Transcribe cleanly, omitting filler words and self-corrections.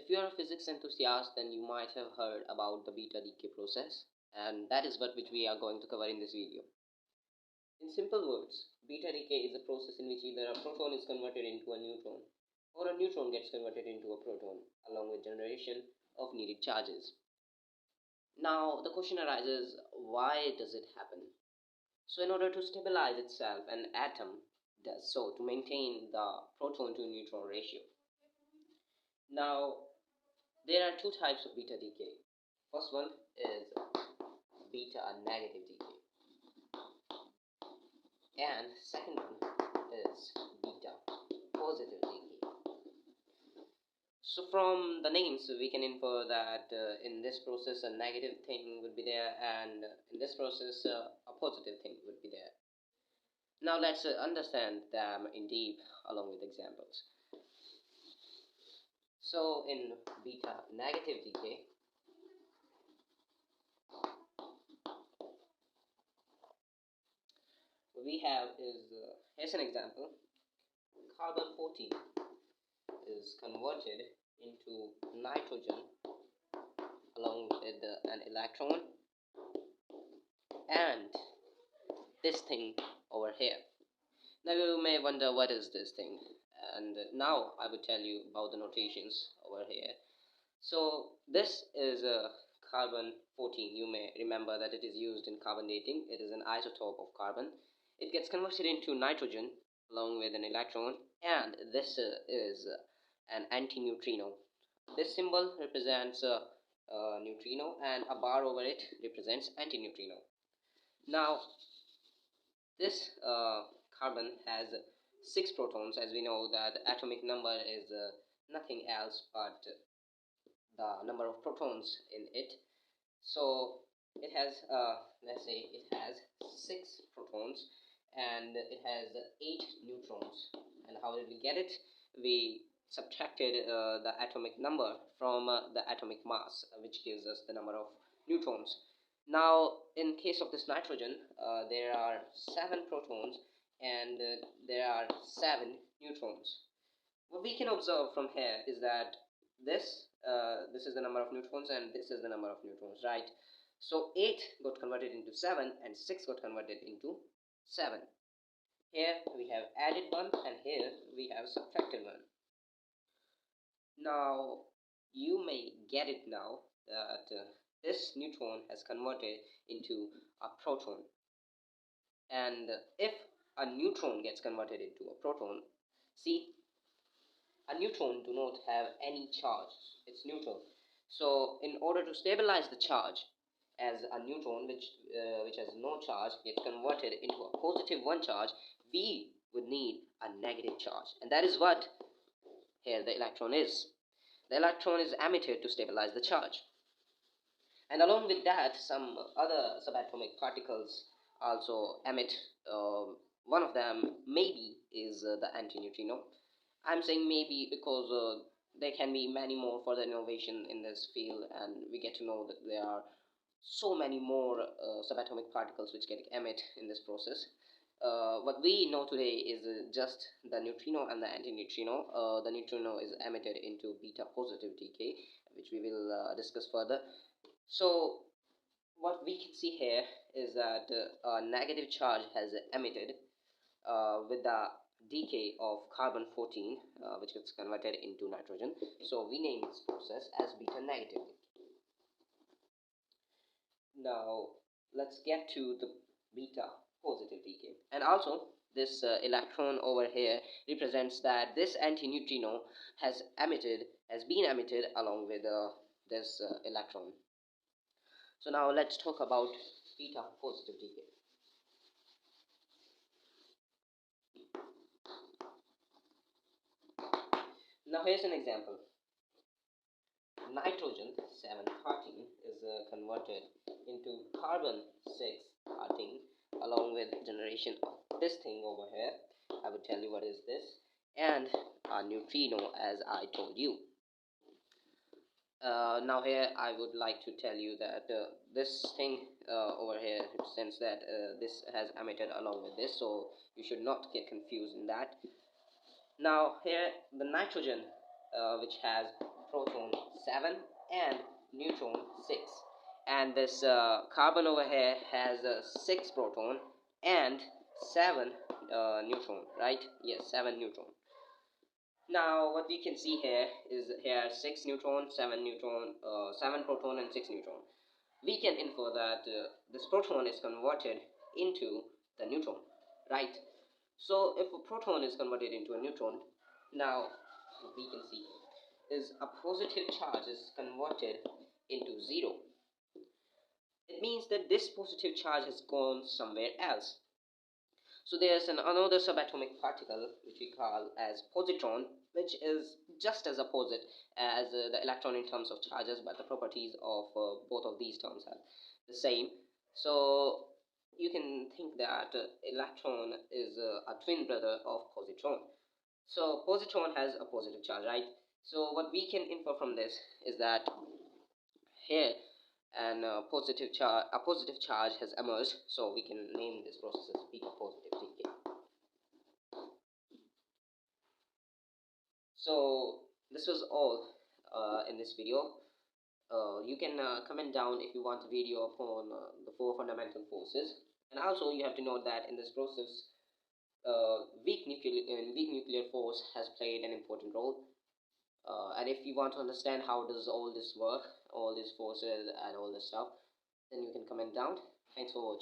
If you are a physics enthusiast, then you might have heard about the beta decay process, and that is what which we are going to cover in this video. In simple words, beta decay is a process in which either a proton is converted into a neutron or a neutron gets converted into a proton along with generation of needed charges. Now the question arises, why does it happen? So in order to stabilize itself, an atom does so to maintain the proton to neutron ratio. Now there are two types of beta decay. First one is beta negative decay, and second one is beta positive decay. So from the names we can infer that in this process a negative thing would be there, and in this process a positive thing would be there. Now let's understand them in deep along with examples. So in beta negative decay, we have is here's an example. Carbon 14 is converted into nitrogen along with an electron and this thing over here. Now you may wonder what is this thing, and now I will tell you about the notations over here. So this is a carbon 14. You may remember that it is used in carbon dating. It is an isotope of carbon. It gets converted into nitrogen along with an electron, and this is an antineutrino. This symbol represents a neutrino, and a bar over it represents antineutrino. Now this carbon has 6 protons. As we know that atomic number is nothing else but the number of protons in it. So it has let's say it has 6 protons and it has 8 neutrons. And how did we get it? We subtracted the atomic number from the atomic mass, which gives us the number of neutrons. Now in case of this nitrogen, there are 7 protons and there are 7 neutrons. What we can observe from here is that this is the number of neutrons and this is the number of neutrons, right? So 8 got converted into 7 and 6 got converted into 7. Here we have added 1 and here we have subtracted 1. Now you may get it now that this neutron has converted into a proton, and if a neutron gets converted into a proton, see, a neutron do not have any charge, it's neutral. So in order to stabilize the charge, as a neutron which has no charge gets converted into a positive 1 charge, we would need a negative charge, and that is what here the electron is. The electron is emitted to stabilize the charge, and along with that some other subatomic particles also emit. One of them maybe is the antineutrino. I'm saying maybe because there can be many more further innovation in this field, and we get to know that there are so many more subatomic particles which get emit in this process. What we know today is just the neutrino and the antineutrino. The neutrino is emitted into beta positive decay, which we will discuss further. So what we can see here is that a negative charge has emitted with the decay of carbon 14, which gets converted into nitrogen. So we name this process as beta negative decay. Now let's get to the beta positive decay, and also this electron over here represents that this antineutrino has been emitted along with this electron. So now let's talk about beta positive decay. Now here's an example. Nitrogen 713 is converted into carbon 613 along with generation of this thing over here. I will tell you what is this, and a neutrino, as I told you. Now here I would like to tell you that this thing over here represents that this has emitted along with this, so you should not get confused in that. Now here the nitrogen which has proton 7 and neutron 6, and this carbon over here has 6 proton and 7 neutron, right? Yes, 7 neutron. Now what we can see here is here 6 neutron, 7 neutron, 7 proton and 6 neutron. We can infer that this proton is converted into the neutron, right? So if a proton is converted into a neutron, now we can see is a positive charge is converted into 0. It means that this positive charge has gone somewhere else. So there's another subatomic particle which we call as positron, which is just as opposite as the electron in terms of charges, but the properties of both of these terms are the same. So you can think that electron is a twin brother of positron. So positron has a positive charge, right? So what we can infer from this is that here a positive charge has emerged, so we can name this process as peak positive decay. So this was all in this video. You can comment down if you want a video upon the 4 fundamental forces, and also you have to note that in this process weak nuclear force has played an important role. And if you want to understand how does all this work, all these forces and all this stuff, then you can comment down. Thanks for watching.